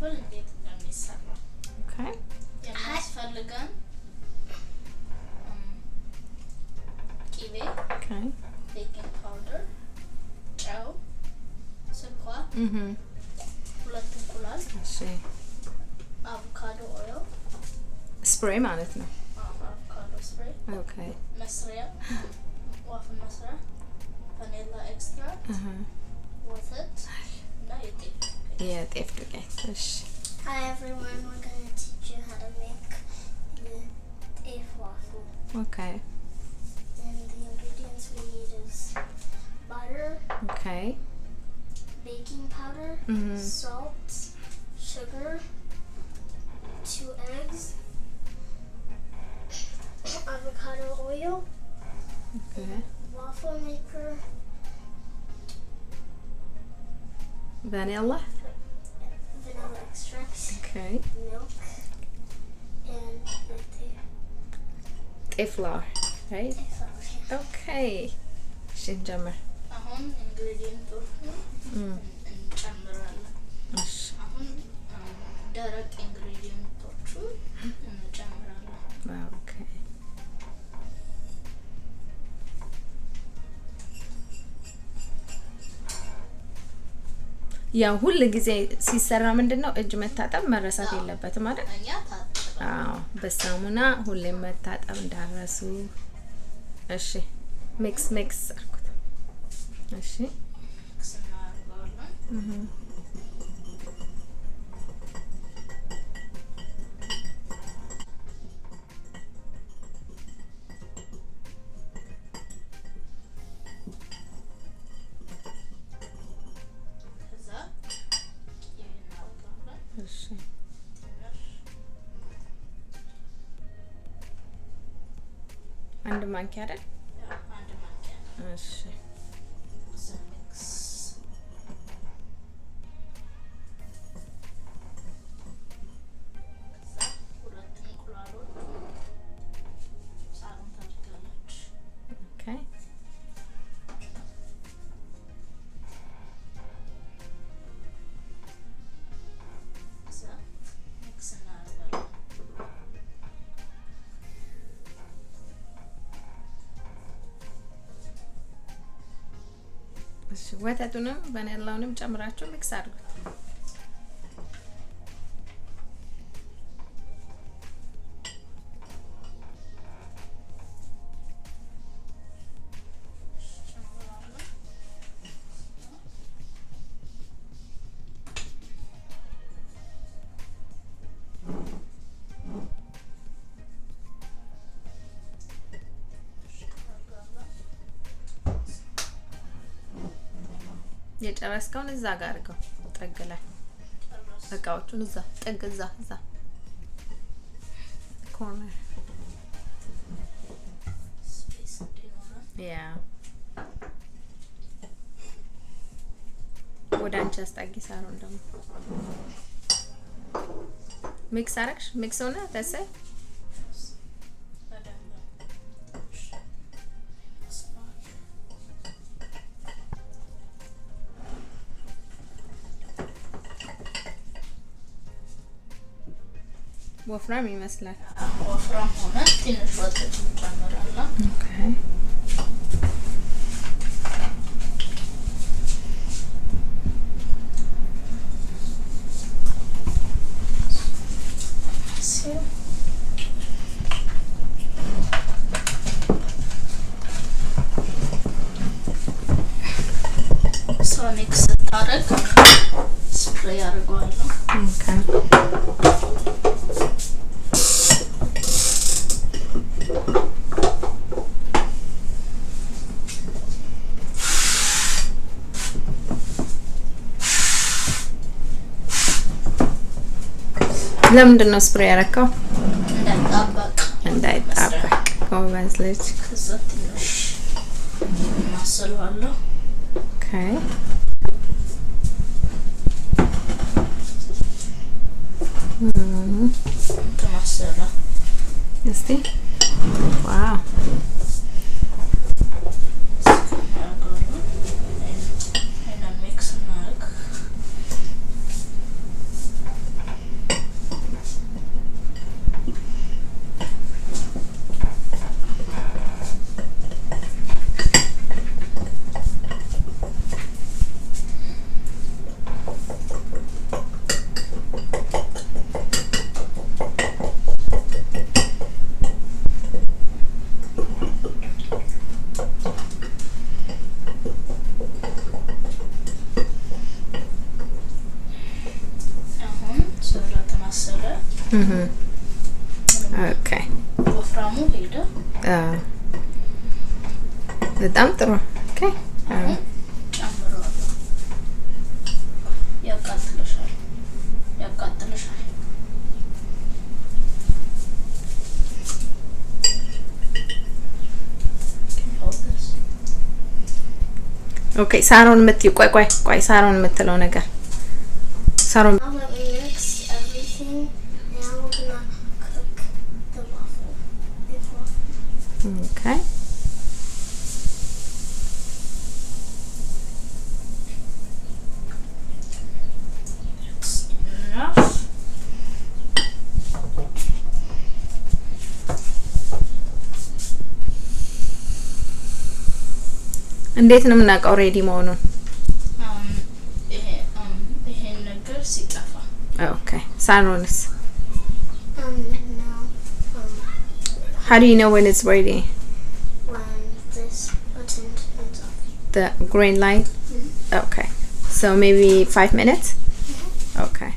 waffle እንዴት እንደሚሰራ Okay. የሚያስፈልገን ቂቤ Okay. baking powder ጨው ስኳር ሁለት እንቁላል እሺ avocado oil spray ማለት ነው avocado spray Okay. መስሪያ waffle መስሪያ vanilla extract ወተት እና የጤፍ ዱቄት እሺ Hi everyone, we're going to teach you how to make the beef waffle. Okay. And the ingredients we need is butter, Okay. baking powder, salt, sugar, 2 eggs, avocado oil, Okay. waffle maker, vanilla. vanilla extract, Okay. milk, and the flour, right? flour. Okay. Shinjammer. አሁን ኢንግሪዲየንቶቹን እንጨምራለን እሺ አሁን ደረቅ ኢንግሪዲየንቶቹን እንጨምራለን Okay. ያው ሁሉ ጊዜ ሲሰራ ምንድነው እጅ መታጠብ መረሳት የለበትም አይደል? እኛ ታጥበን አዎ በሳሙና ሁሌም መታጠብ እንዳረሱ። እሺ ሚክስ አርኩት። እሺ እናደርጋለን ከዛ ቂቤ እናደርጋለን እሺ አንድ ማንኪያ አይደል? አንድ ማንኪያ እሺ ሚክስ ከዛ ሁለት እንቁላሎች ሳሩን ታደርጋለች Okay. ከዛ ሚክስ እናደርጋለን እሺ ወተቱንም ቫኒላውንም ጨምራችሁ ሚክስ አድርጉት። ጨምራለን የጨረስከውን እዛ ጋር አድርገው ጥግ ላይ እቃዎቹን እዛ ጥግ እዛ ኮርነር ስፔስ እንዲኖረን ያ ወደ አንቺ አስጠጊ ሳሩን ደግሞ ሚክስ አረግሽ ሚክስ ሆነ ተሰይ በደንብ ሚክስ እናድርግ ወፍራም ይመስላል። ወፍራም ሆነ ትንሽ ወተት እንጨምራለን ኦኬ ሚክስ ስታደርግ ስፕሬይ አድርገዋለሁ ኦኬ ለምንድን ነው ስፕሬይ ያረከው? እንዳይጣበቅ ጎበዝ ልጅ። ከዛ ትንሽ ማሰለዋለሁ ኦኬ ተማሰለ እስቲ ዋው ኦኬ ወፍራሙ ሄደ። በጣም ጥሩ። ኦኬ ጨምረዋለሁ። ያቃጥልሻል። ኦኬ ሳሮን ቆይ ሳሮን የምትለው ነገር ሳሮን Now that we mix everything, now we're gonna cook the waffle. ኦኬ enough. እንዴት ነው የምናውቀው ሬዲ መሆኑን? ይሄን ነገር ሲጠፋ። ኦኬ ሳሮንስ? Now, How do you know when it's ready? when this button turns off. The green light? Okay. So maybe 5 minutes? Okay.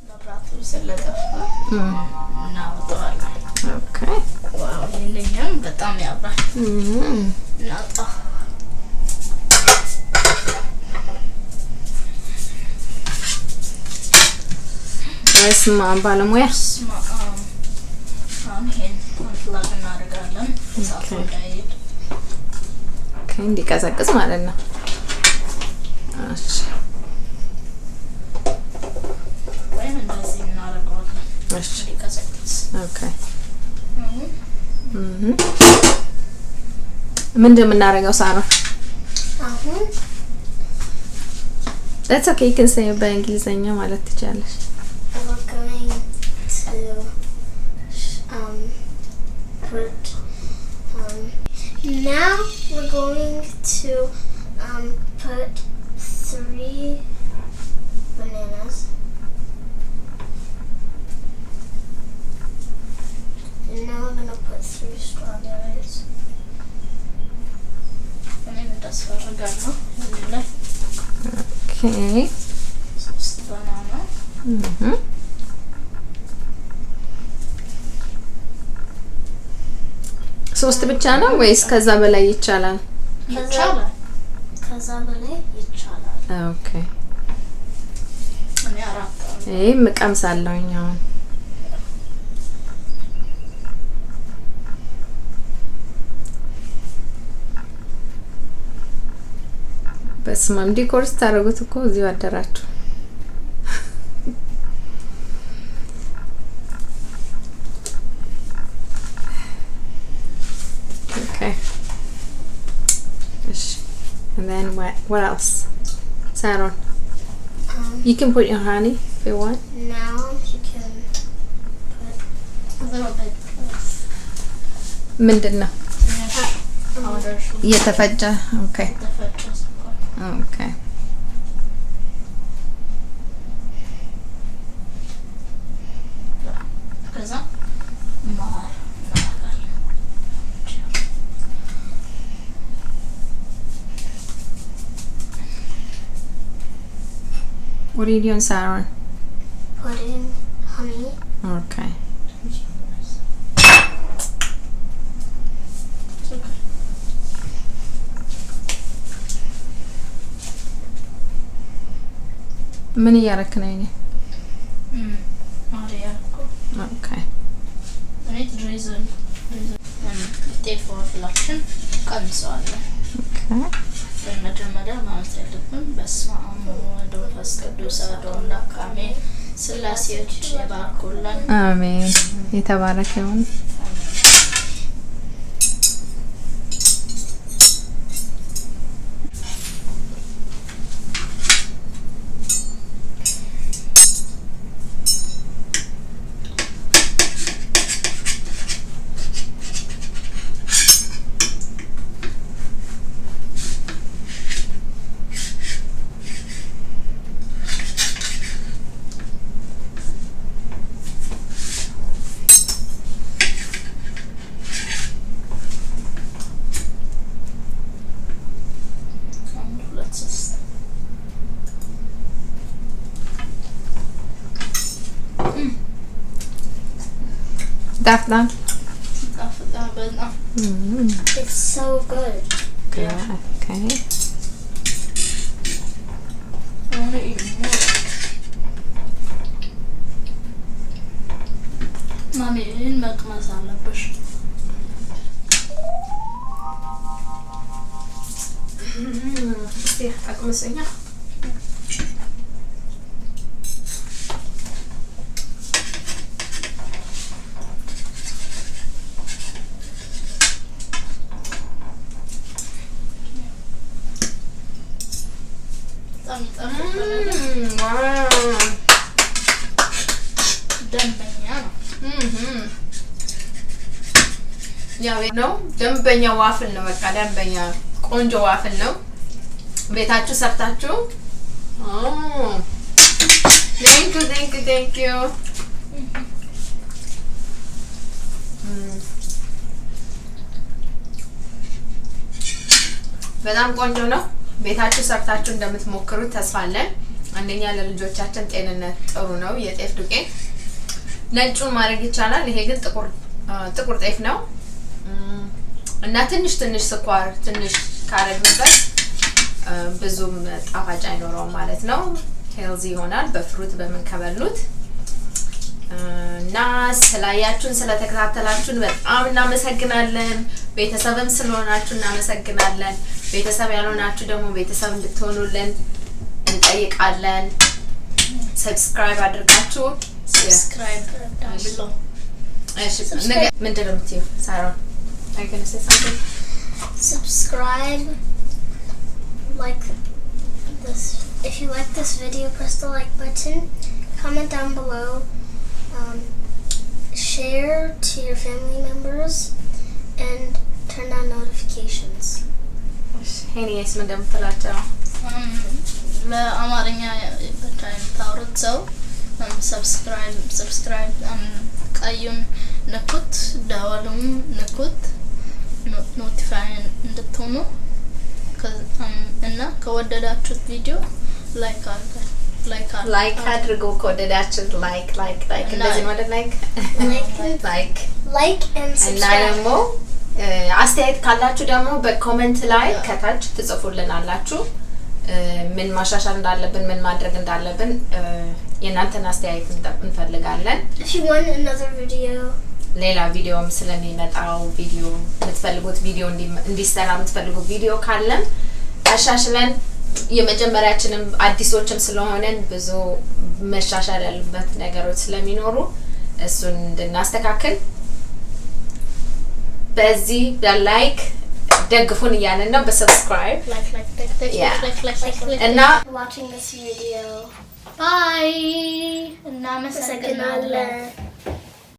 መብራቱ ስለጠፋ እናወጣዋለን። ኦኬ ዋው ይሄንን በጣም ያምራል። እናውጣ። በስማ ባለሙያ ይሄን ኮንትላግ እናደርጋለን። እሳቱ ላይ እንዲቀዘቅዝ ማለት ነው። እሺ ወይም እንደዚህ እናደርገዋለን። እሺ እንዲቀዘቅዝ። ኦኬ ምንድን የምናደርገው ሳሮን? አሁን That's okay, you can say it በእንግሊዘኛ ማለት ትችላለሽ። we're going to put now we're going to put 3 bananas, and now we're going to put 3 strawberries. እኔም እንዳስፈርጋለሁ ላይ Okay. 3 ባናና ሶስት ብቻ ነው ወይስ ከዛ በላይ ይቻላል? ይቻላል። ከዛ በላይ ይቻላል። ኦኬ እኔ 4 ይሄም ቀምሳለሁኝ አሁን። በስማም ዲኮር ስታደርጉት እኮ እዚሁ አደራችሁ። Okay. And then what else? Saron. You can put your honey if you want. Now you can put a little bit of ምንድነው? powder sugar. የተፈጨ ኦኬ የተፈጨ ስኳር። ኦኬ ከዛ ማር እናደርጋለን። What are you doing, Saron? put in honey. Okay. ምን እያረክ ነው? እኔ ማሪያ ኦኬ እኔ ድሬዘን ጤፍ ወፍላችን ቀንሰዋለሁ። ኦኬ በመጀመሪያ ማለት ያለብን በስመ አብ ወወልድ ወመንፈስ ቅዱስ አሐዱ አምላክ አሜን። ስላሴዎች ይባርኩልን። አሜን። የተባረከ ይሁን። Dafflan. It's so good. Yeah. Okay. I want to eat more. Mommy, in milk masala bush. See, aku mesinnya. Wow. ደንበኛ ያው ነው ደንበኛ ዋፍል ነው። በቃ ደንበኛ ቆንጆ ዋፍል ነው። ቤታችሁ ሰርታችሁ thank you በጣም ቆንጆ ነው። ቤታችሁ ሰርታችሁ እንደምትሞክሩት ተስፋ አለን። አንደኛ ለልጆቻችን ጤንነት ጥሩ ነው። የጤፍ ዱቄት ነጩን ማድረግ ይቻላል። ይሄ ግን ጥቁር ጤፍ ነው እና ትንሽ ስኳር ትንሽ ካረግንበት ብዙም ጣፋጭ አይኖረውም ማለት ነው። ሄልዚ ይሆናል በፍሩት በመንከበሉት እና ስላያችሁን ስለተከታተላችሁን በጣም እናመሰግናለን። ቤተሰብም ስለሆናችሁ እናመሰግናለን። ቤተሰብ ያልሆናችሁ ደግሞ ቤተሰብ እንድትሆኑልን እንጠይቃለን። ሰብስክራይብ አድርጋችሁ ሰብስክራይብ አድርጉ። እሺ ነገ ምንድን ነው የምትይው ሳሮን? Are you going to say something? Subscribe, like this. If you like this video, press the like button. Comment down below. Share to your family members and turn on notifications. ሄኒስ ምን እንደምትላቸው ለአማርኛ ብቻ የምታወሩት ሰው ሰብስክራይብ ቀዩን ንኩት፣ ደወሉን ንኩት ኖቲፋይ እንድትሆኑ እና ከወደዳችሁት ቪዲዮ ላይክ አድርጉ። ከወደዳችሁት ላይክ እንደዚህ ማለት like and subscribe. እና ደግሞ አስተያየት ካላችሁ ደግሞ በኮሜንት ላይ ከታች ትጽፉልናላችሁ። ምን ማሻሻል እንዳለብን ምን ማድረግ እንዳለብን የናንተን አስተያየት እንፈልጋለን። If you want another video, ሌላ ቪዲዮም ስለሚመጣው ቪዲዮ የምትፈልጉት ቪዲዮ እንዲሰራ የምትፈልጉት ቪዲዮ ካለን አሻሽለን የመጀመሪያችንም አዲሶችም ስለሆነን ብዙ መሻሻል ያለበት ነገሮች ስለሚኖሩ እሱን እንድናስተካክል በዚህ በላይክ ደግፉን እያለን ነው። በሰብስክራይብ እና watching this video. Bye. እናመሰግናለን።